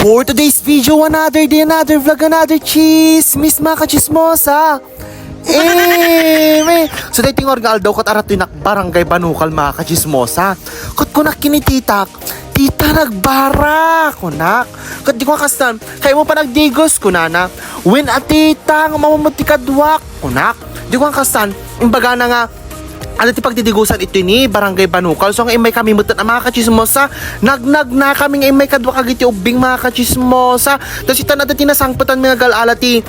For today's video, another day, another vlog, another chismis mga kachismosa. So dahil tingor nga daw kat arato yung barangay Banukal mga kachismosa. Kat kunak kinititak, tita nagbara kunak. Kat di ko kastan, kaya mo pa nagdigos kunana. When a tita nga mamumutikadwak kunak. Di ko kastan, imbaga na nga ano ti pagdidigusan ito ni Barangay Banukal. So ang imay kami mutat na mga kachismosa. Nagnag na kami ng imay kadwa kagiti ubing mga kachismosa. Tapos ito na dati nasangputan mga galala ti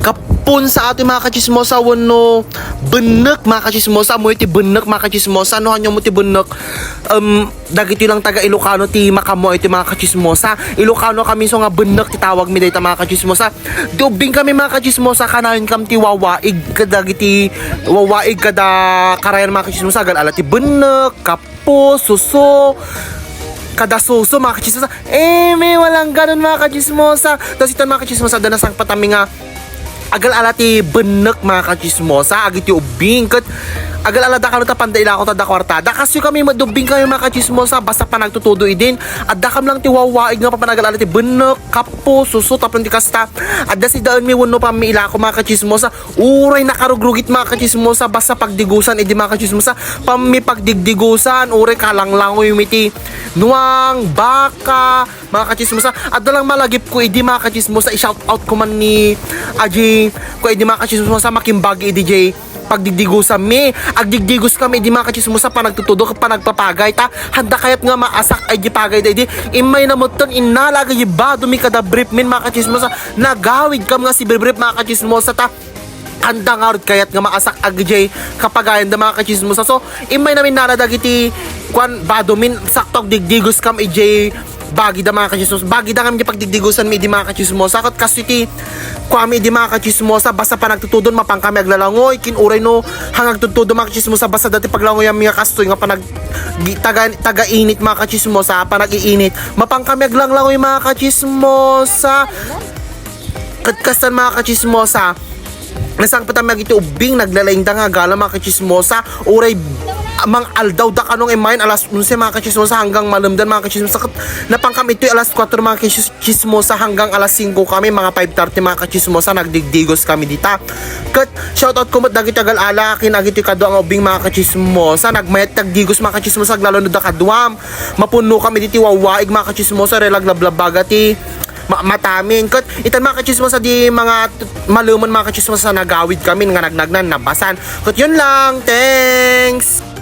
kapun sa ating mga kachismosa wano benek mga kachismosa mo iti benek mga kachismosa no hanyo mo ti benek dagiti lang taga Ilocano ti makamo iti mga kachismosa. Ilocano kami so nga benek ti tawag mi dayta mga kachismosa. Dubing kami mga kachismosa kanayon kam ti wawaig kadagiti wawaig kada karayan mga kachismosa gal ala ti benek kapo suso kada suso mga kachismosa. May walang ganun mga kachismosa. Tapos ito mga kachismosa danasang patami nga agal alati benek mga kachismosa agiti ubing kat agal alada kanu ta panday ila ko ta da kwartada kasi kami madubing kami mga kachismosa basta pa nagtutudo idin adda kam lang ti wawaig nga papanagal alati benek kapo suso tapon ti kasta adda si daan mi wenno pa mi ila ko mga kachismosa uray nakarugrugit mga kachismosa basta pagdigusan idi mga kachismosa pami pagdigdigusan uray kalanglangoy miti nuang baka mga kachismosa adda lang malagip ko idi mga kachismosa i-shout out ko man ni Aji ko idi mga kachismosa makimbagi idi Jay pagdigdigusan mi agdigdigos kami idi mga kachismosa pa nagtutudo pa nagpapagay ta handa kayat nga maasak ay di pagay da idi imay na muton inalaga yiba dumi kada brief min mga kachismosa nagawid kam nga si brief mga kachismosa ta handa nga rin kayat nga maasak agjay kapagayan da mga kachismosa so imay namin naradagiti kwan badomin saktok digdigos kam ijay bagi da mga kachismosa bagi da kami pagdigdigusan mi di mga kachismosa kat kasiti kwami di mga kachismosa basta pa nagtutudon mapang kami aglalangoy kinuray no hangag tutudon mga kachismosa basta dati paglangoy ang mga kastoy nga panag taga-init mga kachismosa pa nag-iinit mapang kami aglangoy mga kachismosa kat kastan mga kachismosa nasang patami iti ubing naglalaing da nga gala mga kachismosa uray mang aldaw da kanong imayin alas 11 mga kachismosa hanggang malamdan mga kachismosa napangkam ito'y alas 4 mga kachismosa hanggang alas 5 kami mga 5:30 mga kachismosa nagdigdigos kami dita kat shoutout ko mat dagiti tagal ala kinagiti kadwa ang ubing mga kachismosa nagmayat tagdigos mga kachismosa lalo no da kadwam mapuno kami diti wawaig mga kachismosa relag lablabagati matamin kat itan mga kachismosa di mga maluman mga kachismosa nagawid kami nga nagnagnan nabasan kat yun lang thanks.